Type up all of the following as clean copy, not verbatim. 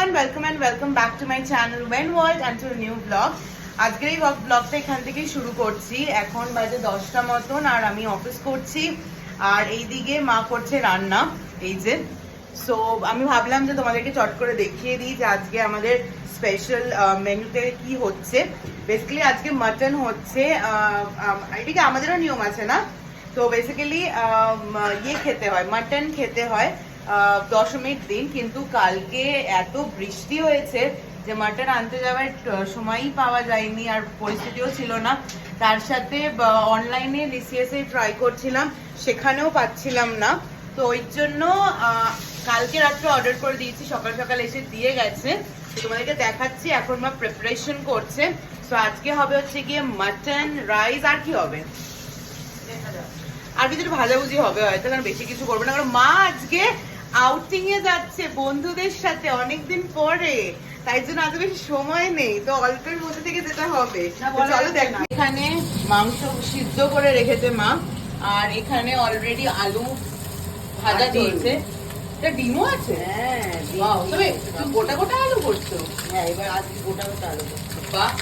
everyone, welcome and welcome back to my channel When World and to a new vlog. আজকের এই ব্লগটা এখান থেকেই শুরু করছি। এখন বাজে 10টা মতন আর আমি অফিস করছি আর এইদিকে মা করছে রান্না। এই যে সো আমি ভাবলাম যে তোমাদেরকে চট করে দেখিয়ে দিই যে আজকে আমাদের স্পেশাল মেনুতে কি হচ্ছে। বেসিক্যালি আজকে মাটন হচ্ছে, এদিকে আমাদেরও নিয়ম আছে না, তো বেসিক্যালি ইয়ে খেতে হয়, মাটন খেতে হয় দশমীর দিন। কিন্তু কালকে এত বৃষ্টি হয়েছে যে মাটন আনতে যাওয়ার সময়ই পাওয়া যায়নি আর পরিস্থিতিও ছিল না। তার সাথে অনলাইনে ডিসিএসএ ট্রাই করছিলাম, সেখানেও পাচ্ছিলাম না। তো ওই জন্য কালকে রাত্রে অর্ডার করে দিয়েছি, সকাল সকাল এসে দিয়ে গেছে। তোমাদেরকে দেখাচ্ছি এখন মা প্রিপারেশন করছে। তো আজকে হবে হচ্ছে গিয়ে মাটন, রাইস, আর কি হবে আর কিছু ভাজাভুজি হবে হয়তো, কারণ বেশি কিছু করবো না, কারণ মা আজকে আউটিং এ যাচ্ছে বন্ধুদের সাথে অনেকদিন পরে, তাই জন্য আজ বেশি সময় নেই, তো অল্পের মধ্যে থেকে যেটা হবে। চলো দেখো, এখানে মাংস সিদ্ধ করে রেখেছে মা, আর এখানে অলরেডি আলু ভাজা চলছে। এটা ডিমও আছে? হ্যাঁ, তবে গোটা গোটা আলু করছো? হ্যাঁ, এবার আজকে গোটা গোটা আলু করছো। বাহ।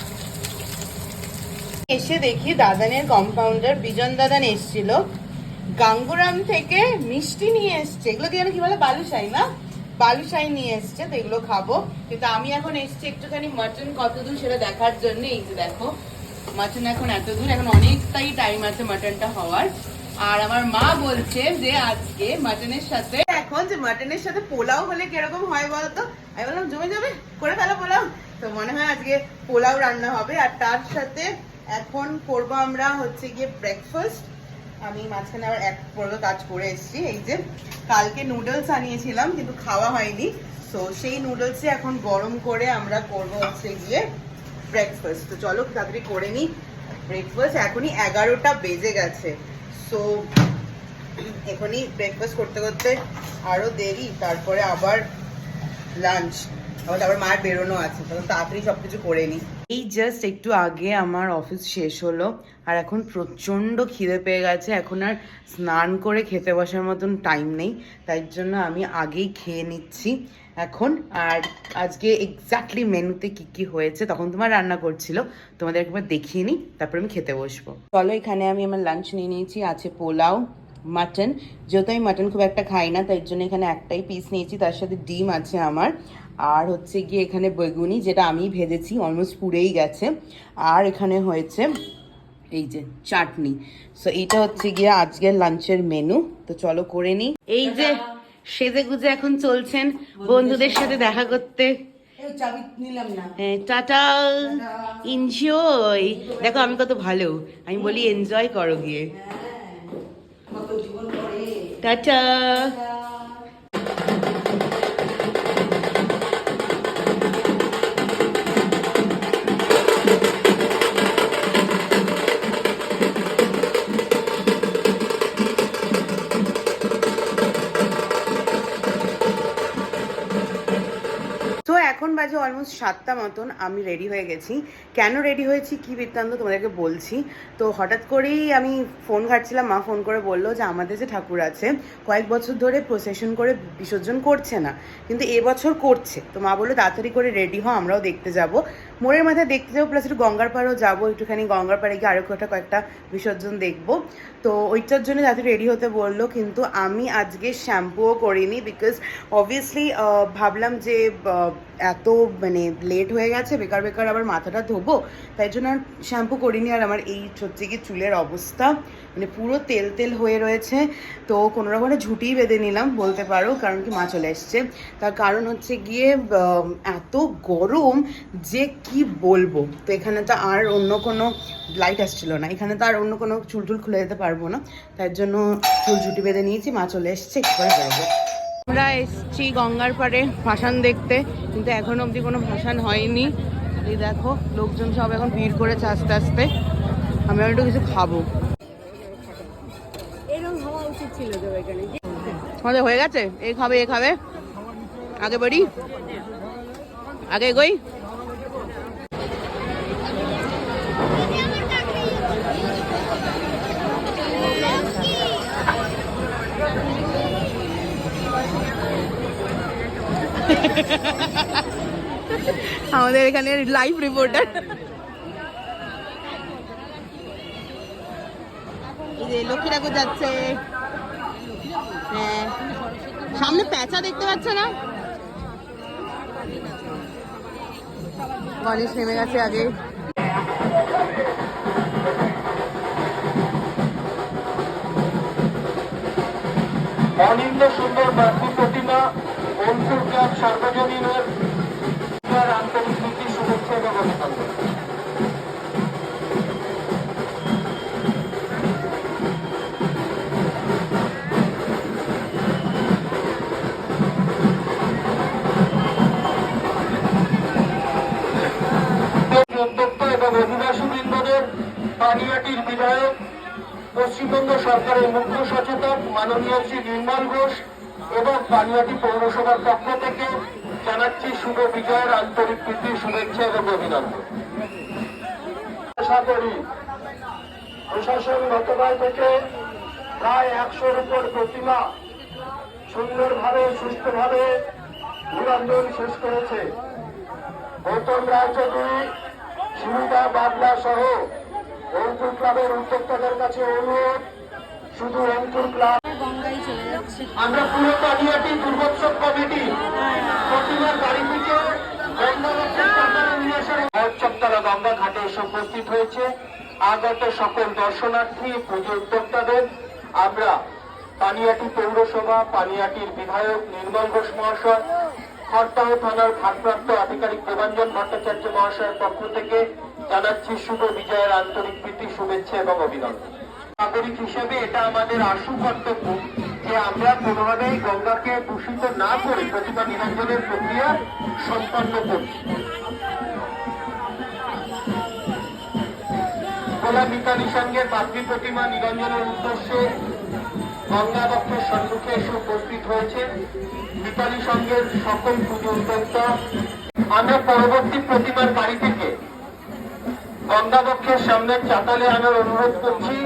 এসে দেখি দাদানের কম্পাউন্ডার বিজন দাদান এসেছিল গাঙ্গুরাম থেকে, মিষ্টি নিয়ে এসছে। এগুলো দিয়ে কি বলে, বালুশাই না, বালুশাই নিয়ে এসছে, তো এগুলো খাবো। কিন্তু আমি এখন এসছি একটুখানি মাটন কত দূর সেটা দেখার জন্য। এই যে দেখো মাটন এখন এত দূর, এখন অনেকটাই টাইম আছে মাটনটা হওয়ার। আর আমার মা বলছে যে আজকে মাটনের সাথে, এখন যে মাটনের সাথে পোলাও হলে কিরকম হয় বলতো, আমি বললাম জমে যাবে, করে ফেলো পোলাও। তো মনে হয় আজকে পোলাও রান্না হবে। আর তার সাথে এখন করবো আমরা হচ্ছে গিয়ে ব্রেকফাস্ট। আমি মাঝখানে আবার এক পর্ব কাজ করে এসেছি। এই যে কালকে নুডলস আনিয়েছিলাম কিন্তু খাওয়া হয়নি, তো সেই নুডলসে এখন গরম করে আমরা করবো হচ্ছে গিয়ে ব্রেকফাস্ট। তো চলো তাড়াতাড়ি করে নিই ব্রেকফাস্ট। এখনই 11টা বেজে গেছে, সো এখনই ব্রেকফাস্ট করতে করতে আরো দেরি, তারপরে আবার লাঞ্চ, আবার মায়ের বেরোনো আছে, তখন তাড়াতাড়ি সবকিছু করে নিই। এই জাস্ট একটু আগে আমার অফিস শেষ হলো আর এখন প্রচণ্ড খিদে পেয়ে গেছে। এখন আর স্নান করে খেতে বসার মতন টাইম নেই, তাই জন্য আমি আগেই খেয়ে নিচ্ছি এখন। আর আজকে এক্স্যাক্টলি মেনুতে কি কি হয়েছে তখন তোমার রান্না করছিল, তোমাদের একবার দেখিয়ে নিই, তারপর আমি খেতে বসবো। চলো, এখানে আমি আমার লাঞ্চ নিয়ে নিয়েছি। আছে পোলাও, মাটন, যেহেতু আমি মাটন খুব একটা খাই না তাই জন্য এখানে একটাই পিস নিয়েছি, তার সাথে ডিম আছে আমার, আর হচ্ছে গিয়ে এখানে বেগুনি যেটা আমি ভেজেছি, অলমোস্ট পুড়েই গেছে। আর এখানে হয়েছে এই যে চাটনি। সো এইটা হচ্ছে গিয়ে আজকের লাঞ্চের মেনু। তো চলো করে নিই। এই যে সেজে গুজে এখন চলছেন বন্ধুদের সাথে দেখা করতে। Tata, enjoy. দেখো আমি কত ভালো, আমি বলি এনজয় করো গিয়ে। টাটা। তো এখন বাজে অলমোস্ট 7টা মতন, আমি রেডি হয়ে গেছি। কেন রেডি হয়েছি কি বৃত্তান্ত তোমাদেরকে বলছি। তো হঠাৎ করেই আমি ফোন ঘাটছিলাম, মা ফোন করে বললো যে আমাদের যে ঠাকুর আছে কয়েক বছর ধরে প্রসেশন করে বিসর্জন করছে না, কিন্তু এবছর করছে। তো মা বললো তাড়াতাড়ি করে রেডি হও, আমরাও দেখতে যাব, মোড়ের মাথায় দেখতে যাবো, প্লাস একটু গঙ্গার পাড়েও যাবো, একটুখানি গঙ্গার পাড়ে গিয়ে আরও কয়েকটা বিসর্জন দেখবো। তো ওইটার জন্য তাড়াতাড়ি রেডি হতে বললো। কিন্তু আমি আজকে শ্যাম্পুও করিনি, বিকজ অবভিয়াসলি ভাবলাম যে এত মানে লেট হয়ে গেছে, বেকার বেকার আবার মাথাটা ধোবো, তাই জন্য আর শ্যাম্পু করিনি। আর আমার এই হচ্ছে কি চুলের অবস্থা, মানে পুরো তেল তেল হয়ে রয়েছে। তো কোনো রকম ঝুঁটিই বেঁধে নিলাম বলতে পারো, কারণ কি মা চলে এসছে। তার কারণ হচ্ছে গিয়ে এত গরম যে কি বলবো। তো এখানে তো আর অন্য কোনো লাইট আসছিল না, এখানে তো আর অন্য কোনো চুল টুল খুলে যেতে পারবো না, তাই জন্য চুল ঝুঁটি বেঁধে নিয়েছি। মা চলে এসছে, একটু করে বেরোবো। আমরা এসছি গঙ্গার পাড়ে ভাসান দেখতে, কিন্তু এখনো অবধি কোনো ভাসান হয়নি। এই দেখো লোকজন সব এখন ভিড় করেছে আস্তে আস্তে। আমি একটু কিছু খাবো, এরকম হওয়া উচিত ছিল তো এখানে। আমাদের হয়ে গেছে, এই খাবে এ খাবে, আগে বাড়ি আগে এগোই। আমাদের এখানে লাইভ রিপোর্টার। লক্ষ্মী ঠাকুর যাচ্ছে। হ্যাঁ, সামনে প্যাঁচা দেখতে পাচ্ছ না? গণেশ নেমে গেছে আগে। অনিন্দ সুন্দর মাতৃ প্রতিমা অঙ্কুর ক্লাব সার্বজনীনের আন্তরিক প্রীতি শুভেচ্ছা এবং অভিনন্দন। উদ্যোক্তা এবং অধিবাসী বৃন্দদের পানিহাটির বিধায়ক, পশ্চিমবঙ্গ সরকারের মুখ্য সচেতক মাননীয় শ্রী নির্মল ঘোষ এবং পানিহাটি পৌরসভার পক্ষ থেকে জানাচ্ছি শুভ বিজয়ের আন্তরিক প্রীতি শুভেচ্ছা এবং অভিনন্দন। আশা করি প্রশাসন গতকাল থেকে প্রায় 100-র উপর প্রতিমা সুন্দরভাবে সুস্থভাবে নিরঞ্জন শেষ করেছে। গৌতম রায়চৌধুরী, শিবুদা বাবলা সহ অঙ্কুর ক্লাবের উদ্যোক্তাদের কাছে অনুরোধ, শুধু অঙ্কুর ক্লাব আমরা পুরো পানিহাটি দুর্গোৎসব কমিটি প্রতিমার বাড়ি থেকে চত্বরা গঙ্গা ঘাটে এসে উপস্থিত হয়েছে। আগত সকল দর্শনার্থী, পুজো উদ্যোক্তাদের আমরা পানিহাটি পৌরসভা, পানিহাটির বিধায়ক নির্মল ঘোষ মহাশয়, খড়দহ থানার ভারপ্রাপ্ত আধিকারিক দেবাঞ্জন ভট্টাচার্য মহাশয়ের পক্ষ থেকে জানাচ্ছি শুভ বিজয়ের আন্তরিক প্রীতি শুভেচ্ছা এবং অভিনন্দন। নাগরিক হিসেবে এটা আমাদের আশু কর্তব্য যে আমরা কোনোভাবেই গঙ্গাকে দূষিত না করে প্রতিমা নিরঞ্জনের প্রক্রিয়া সম্পন্ন করছি। ভোলা মিতালি সঙ্গে মাতৃ প্রতিমা নিরঞ্জনের উদ্দেশ্যে গঙ্গা বক্ষের সম্মুখে এসে উপস্থিত হয়েছে মিতালি সঙ্গের সকল পুজো উদ্যোক্তা। আমরা পরবর্তী প্রতিমার বাড়ি থেকে গঙ্গা বক্ষের সামনে চাতালে আনার অনুরোধ করছি।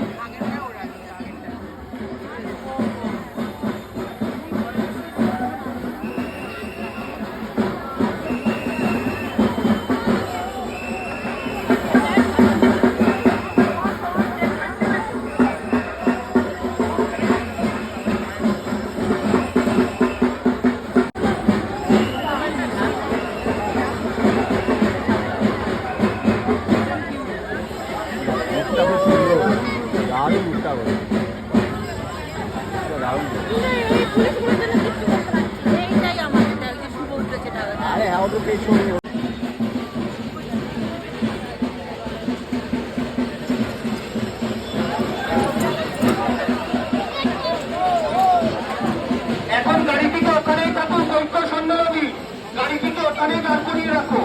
এখন গাড়িটিকে ওখানেই থাকুন, ঐক্য সন্ন্যাসী গাড়িটিকে ওখানেই দাঁড় করিয়ে রাখো।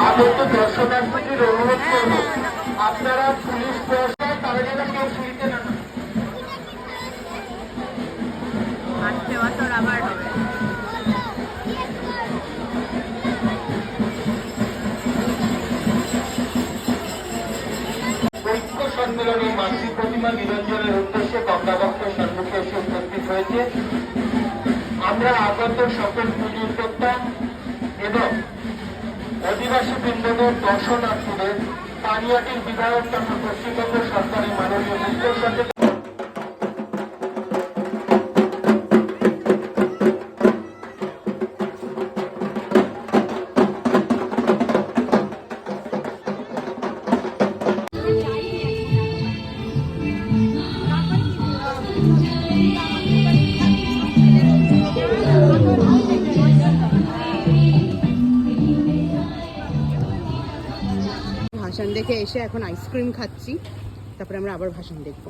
আগত দর্শনার্থীদের অনুরোধ করব, আপনারা পুলিশ প্রশাসন তারা যেন কেউ সিঁড়িতে না ঐক্য সম্মেলনী মাতৃ প্রতিমা নিরঞ্জনের উদ্দেশ্যে গঙ্গা বক্ষের সম্মুখে এসে উপস্থিত হয়েছে। আমরা আগত সকল পুজো উদ্যোক্তা এবং অধিবাসী বৃন্দদের দর্শনার্থীদের পানিহাটির বিধায়ক তথা পশ্চিমবঙ্গ সরকারের মাননীয় মুখ্য সচেতক ভাষণ দেখে এসে এখন আইসক্রিম খাচ্ছি, তারপরে আমরা আবার ভাষণ দেখবো।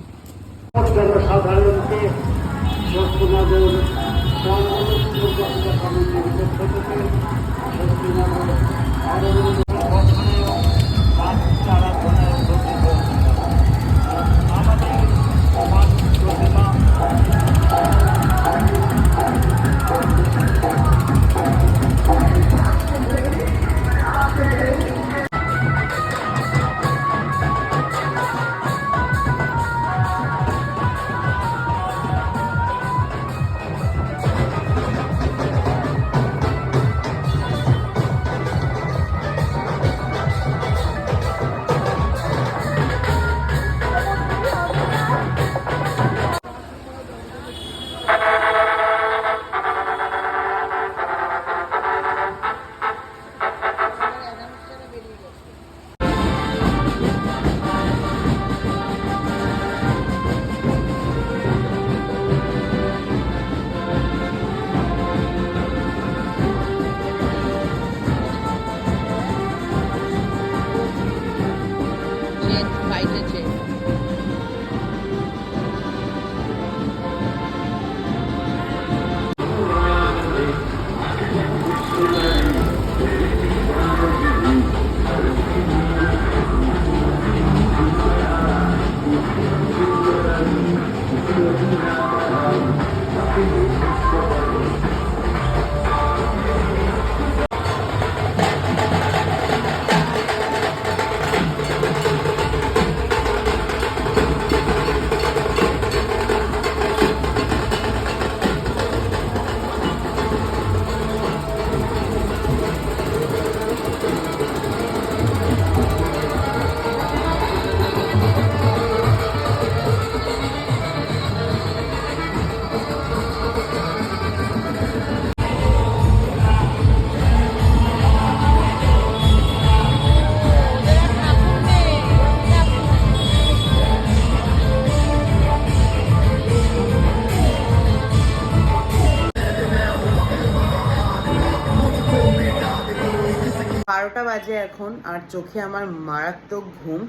12টা বাজে এখন, আর চোখে আমার মারাত্মক ঘুম।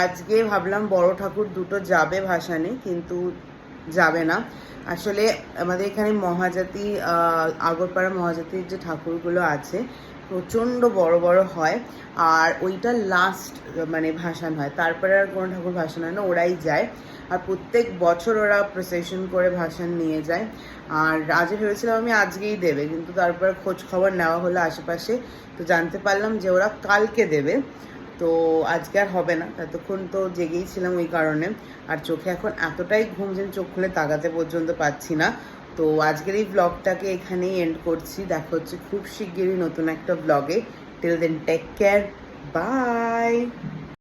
আজকে ভাবলাম বড় ঠাকুর দুটো যাবে ভাসানে, কিন্তু যাবে না। আসলে আমাদের এখানে মহাজাতি আগরপাড়া মহাজাতির যে ঠাকুরগুলো আছে প্রচণ্ড বড় বড় হয়, আর ওইটা লাস্ট মানে ভাসান হয়, তারপরে আর কোনো ঠাকুর ভাসান হয় না, ওরাই যায়। আর প্রত্যেক বছর ওরা প্রসেশন করে ভাসান নিয়ে যায়। আর আজকে ভেবেছিলাম আমি আজকেই দেবে, কিন্তু তারপর খোঁজ খবর নেওয়া হলো আশেপাশে, তো জানতে পারলাম যে ওরা কালকে দেবে। তো আজকে আর হবে না, ততক্ষণ তো জেগেই ছিলাম ওই কারণে। আর চোখে এখন এতটাই ঘুম যে চোখ খুলে তাকাতে পর্যন্ত পাচ্ছি না। তো আজকের এই ব্লগটাকে এখানেই এন্ড করছি। দেখা হচ্ছে খুব শিগগিরই নতুন একটা ব্লগে। Till then take care, by.